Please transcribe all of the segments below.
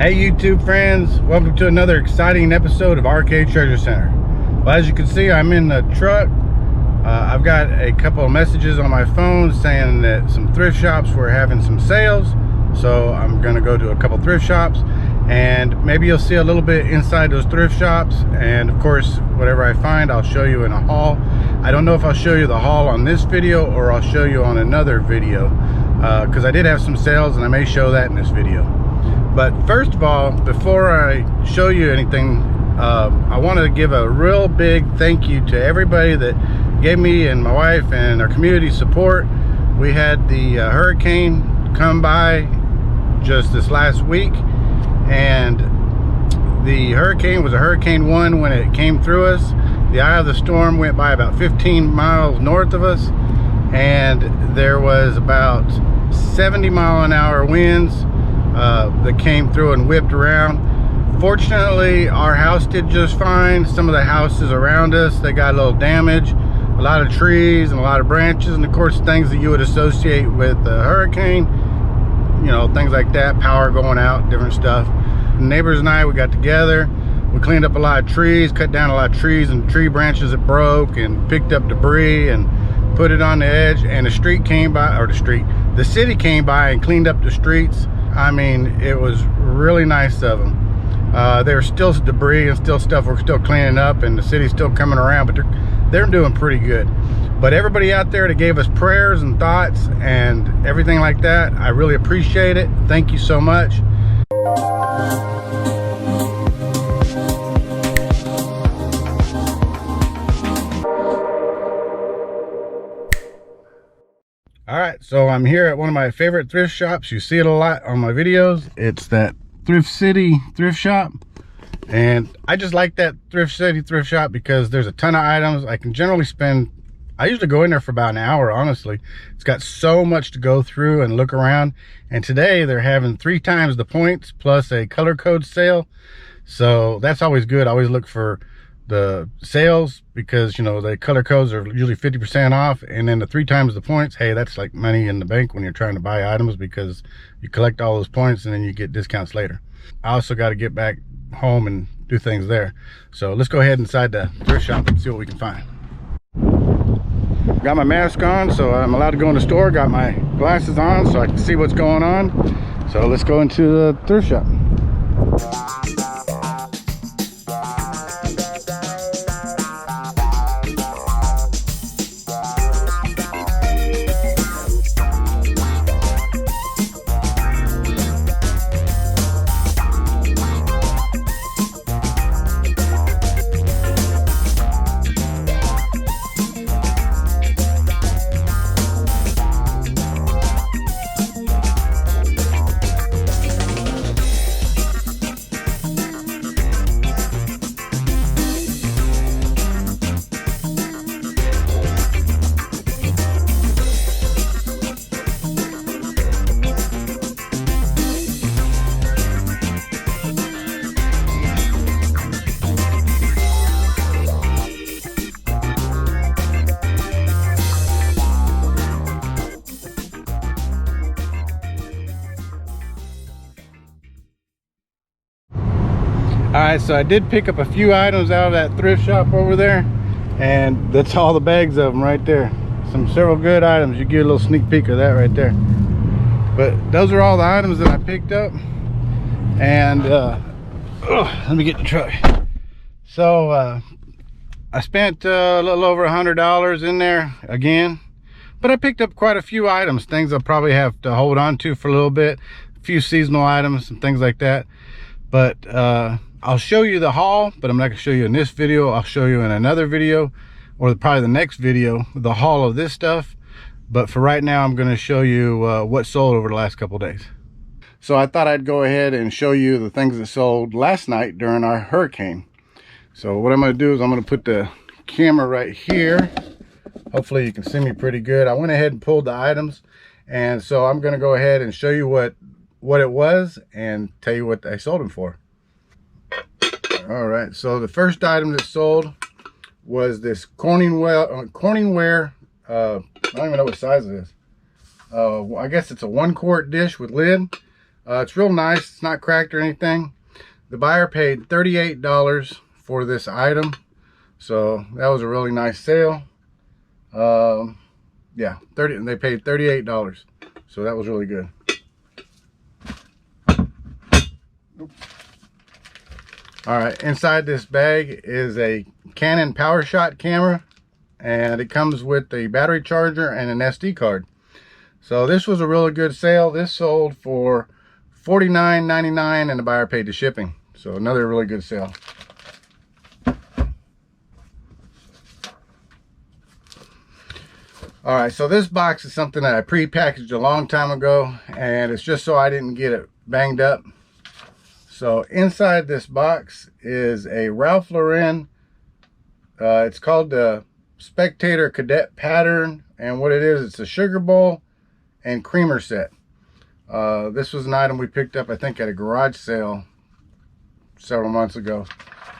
Hey YouTube friends, welcome to another exciting episode of Arcade Treasure Center. Well, as you can see, I'm in the truck. I've got a couple of messages on my phone saying that some thrift shops were having some sales, so I'm gonna go to a couple thrift shops and maybe you'll see a little bit inside those thrift shops, and of course whatever I find I'll show you in a haul. I don't know if I'll show you the haul on this video or I'll show you on another video, because I did have some sales and I may show that in this video. But first of all, before I show you anything, I want to give a real big thank you to everybody that gave me and my wife and our community support. We had the hurricane come by just this last week, and the hurricane was a Hurricane 1 when it came through us. The eye of the storm went by about 15 miles north of us, and there was about 70-mile-an-hour winds that came through and whipped around. Fortunately, our house did just fine. Some of the houses around us, they got a little damage, a lot of trees and a lot of branches, and of course things that you would associate with a hurricane, you know, things like that, power going out, different stuff. The neighbors and I, we got together, we cleaned up a lot of trees, cut down a lot of trees and tree branches that broke, and picked up debris and put it on the edge. And the street came by, or the city came by and cleaned up the streets. I mean, it was really nice of them. There's still debris and still stuff we're still cleaning up, and the city's still coming around, but they're doing pretty good. But everybody out there that gave us prayers and thoughts and everything like that, I really appreciate it. Thank you so much. Alright, so I'm here at one of my favorite thrift shops. You see it a lot on my videos. It's that Thrift City thrift shop. And I just like that Thrift City thrift shop because there's a ton of items. I can generally I usually go in there for about an hour, honestly. It's got so much to go through and look around. And today they're having 3 times the points plus a color code sale. So that's always good. I always look for the sales because, you know, the color codes are usually 50% off, and then the 3 times the points, hey, that's like money in the bank when you're trying to buy items because you collect all those points and then you get discounts later. I also got to get back home and do things there. So let's go ahead inside the thrift shop and see what we can find. Got my mask on, so I'm allowed to go in the store. Got my glasses on so I can see what's going on. So let's go into the thrift shop. Alright, so I did pick up a few items out of that thrift shop over there, and that's all the bags of them right there. Several good items. You get a little sneak peek of that right there. But those are all the items that I picked up. And let me get the truck. So I spent a little over $100 in there again, but I picked up quite a few items, things I'll probably have to hold on to for a little bit, a few seasonal items and things like that. But I'll show you the haul, but I'm not going to show you in this video. I'll show you in another video, or probably the next video, the haul of this stuff. But for right now, I'm going to show you what sold over the last couple days. So I thought I'd go ahead and show you the things that sold last night during our hurricane. So what I'm going to do is I'm going to put the camera right here. Hopefully you can see me pretty good. I went ahead and pulled the items, and so I'm going to go ahead and show you what it was and tell you what I sold them for. All right, so the first item that sold was this Corningware, I don't even know what size it is. I guess it's a 1-quart dish with lid. It's real nice. It's not cracked or anything. The buyer paid $38 for this item, so that was a really nice sale. Yeah, they paid $38, so that was really good. All right, inside this bag is a Canon PowerShot camera, and it comes with a battery charger and an SD card. So this was a really good sale. This sold for $49.99, and the buyer paid the shipping. So another really good sale. All right, so this box is something that I pre-packaged a long time ago, and it's just so I didn't get it banged up. So inside this box is a Ralph Lauren, it's called the Spectator Cadet Pattern, and what it is, it's a sugar bowl and creamer set. This was an item we picked up, I think, at a garage sale several months ago.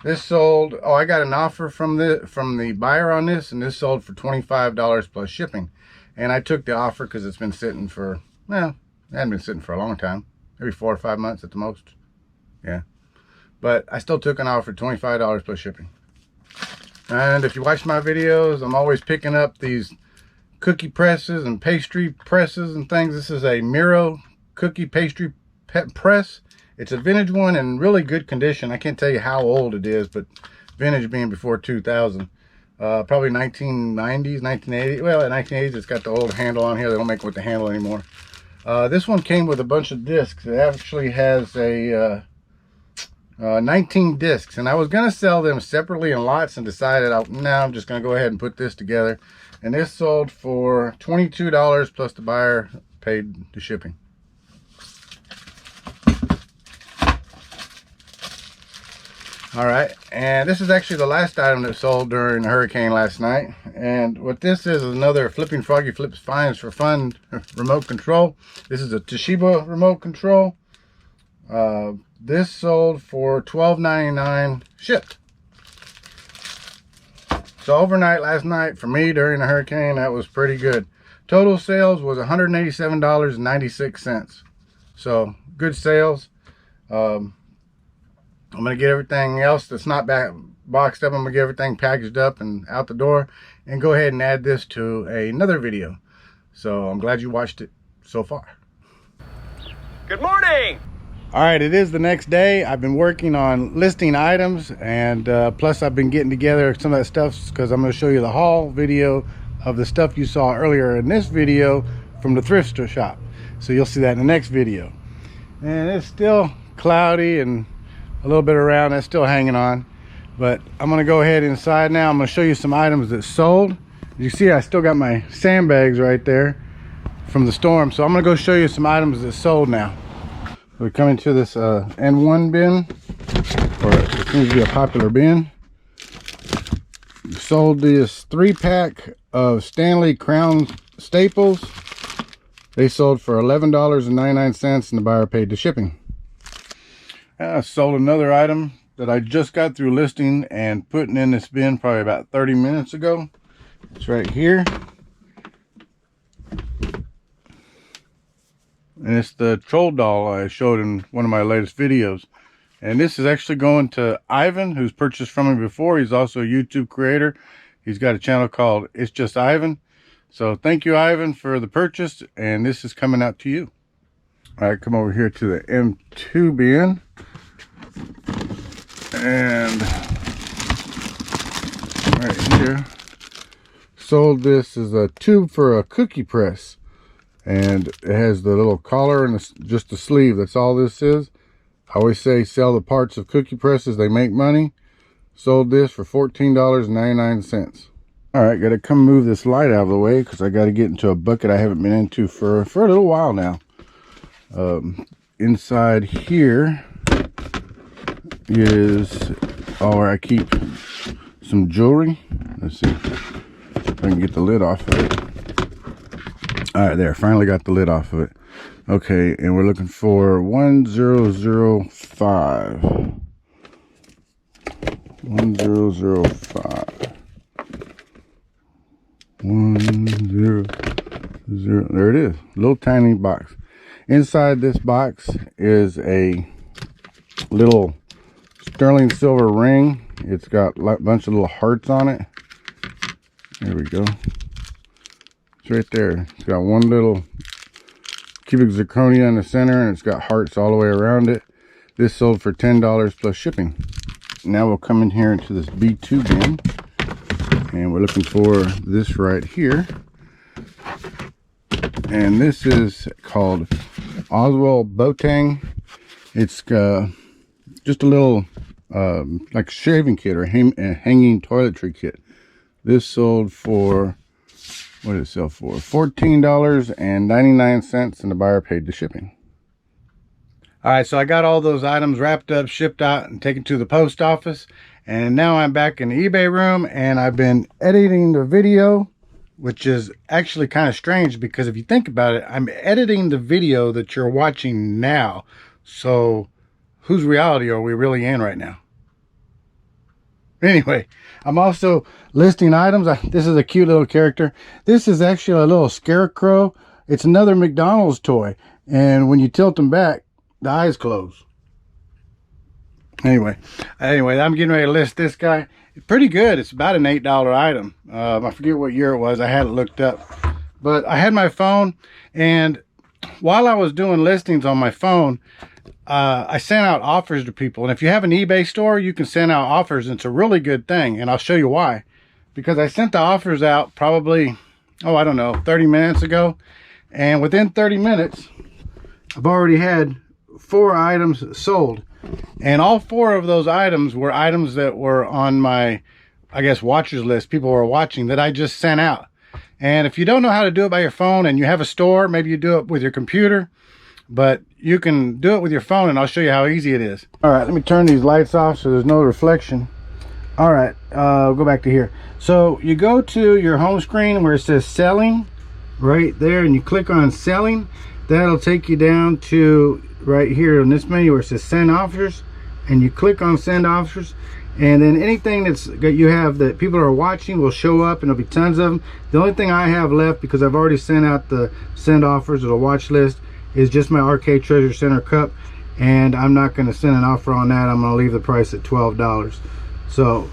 This sold, oh, I got an offer from the buyer on this, and this sold for $25 plus shipping. And I took the offer because it's been sitting for, well, it hadn't been sitting for a long time, maybe 4 or 5 months at the most. Yeah, but I still took an offer, $25 plus shipping. And if you watch my videos, I'm always picking up these cookie presses and pastry presses and things. This is a Miro cookie pastry press. It's a vintage one in really good condition. I can't tell you how old it is, but vintage being before 2000. Probably 1990s, 1980s. Well, in 1980s, it's got the old handle on here. They don't make it with the handle anymore. This one came with a bunch of discs. It actually has a 19 discs, and I was going to sell them separately in lots and decided, no, I'm just going to go ahead and put this together. And this sold for $22 plus the buyer paid the shipping. All right, and this is actually the last item that sold during the hurricane last night. And what this is another Flipping Froggy Flips Finds for Fun remote control. This is a Toshiba remote control. This sold for $12.99 shipped. So overnight last night for me during the hurricane, that was pretty good. Total sales was $187.96. So good sales. I'm going to get everything else that's not boxed up. I'm going to get everything packaged up and out the door and go ahead and add this to another video. So I'm glad you watched it so far. Good morning. All right, it is the next day. I've been working on listing items, and plus I've been getting together some of that stuff because I'm going to show you the haul video of the stuff you saw earlier in this video from the thrift store shop. So you'll see that in the next video. And it's still cloudy and a little bit around, that's still hanging on, but I'm going to go ahead inside now. I'm going to show you some items that sold. You see I still got my sandbags right there from the storm, so I'm going to go show you some items that sold now. We're coming to this N1 bin, or it seems to be a popular bin. We sold this 3-pack of Stanley Crown staples. They sold for $11.99, and the buyer paid the shipping. I sold another item that I just got through listing and putting in this bin probably about 30 minutes ago. It's right here. And it's the troll doll I showed in one of my latest videos. And this is actually going to Ivan, who's purchased from me before. He's also a YouTube creator. He's got a channel called It's Just Ivan. So thank you, Ivan, for the purchase. And this is coming out to you. All right, come over here to the M2 bin. And right here, sold this as a tube for a cookie press. And it has the little collar and just the sleeve. That's all this is. I always say sell the parts of cookie presses, they make money. Sold this for $14.99. All right, got to come move this light out of the way because I got to get into a bucket I haven't been into for a little while now. Inside here is where I keep some jewelry. Let's see if I can get the lid off of it. All right, there, finally got the lid off of it. Okay, and we're looking for 1005. 1005. 100. There it is, little tiny box. Inside this box is a little sterling silver ring. It's got a bunch of little hearts on it. There we go. It's right there. It's got one little cubic zirconia in the center, and it's got hearts all the way around it. This sold for $10 plus shipping. Now we'll come in here into this B2 bin, and we're looking for this right here. And this is called Oswald Boateng. It's just a little like shaving kit or hanging toiletry kit. This sold for, what did it sell for? $14.99, and the buyer paid the shipping. All right, so I got all those items wrapped up, shipped out, and taken to the post office. And now I'm back in the eBay room, and I've been editing the video, which is actually kind of strange because if you think about it, I'm editing the video that you're watching now. So whose reality are we really in right now? Anyway, I'm also listing items. This is a cute little character. This is actually a little scarecrow. It's another McDonald's toy. And when you tilt them back, the eyes close. Anyway, I'm getting ready to list this guy. It's pretty good. It's about an $8 item. I forget what year it was. I had it looked up. But I had my phone, and while I was doing listings on my phone, I sent out offers to people. And if you have an eBay store, you can send out offers, and it's a really good thing. And I'll show you why. Because I sent the offers out probably, I don't know, 30 minutes ago. And within 30 minutes, I've already had 4 items sold. And all 4 of those items were items that were on my, I guess, watchers list. People were watching that I just sent out. And if you don't know how to do it by your phone and you have a store, maybe you do it with your computer. But you can do it with your phone, and I'll show you how easy it is. All right, let me turn these lights off so there's no reflection. All right, I'll go back to here. So you go to your home screen where it says selling right there, and you click on selling. That'll take you down to right here on this menu where it says send offers, and you click on send offers, and then anything that you have that people are watching will show up, and there'll be tons of them. The only thing I have left, because I've already sent out the send offers or the watch list, is just my Arcade Treasure Center cup, and I'm not going to send an offer on that. I'm going to leave the price at $12. So,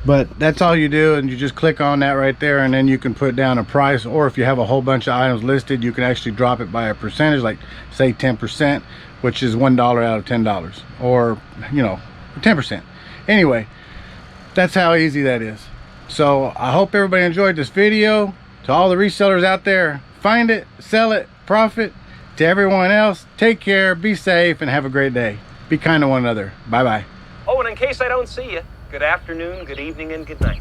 but that's all you do, and you just click on that right there, and then you can put down a price. Or if you have a whole bunch of items listed, you can actually drop it by a percentage, like say 10%, which is $1 out of $10, or 10%. Anyway, that's how easy that is. So I hope everybody enjoyed this video. To all the resellers out there, find it, sell it, profit. To everyone else, take care, be safe, and have a great day. Be kind to one another. Bye-bye. Oh, and in case I don't see you, good afternoon, good evening, and good night.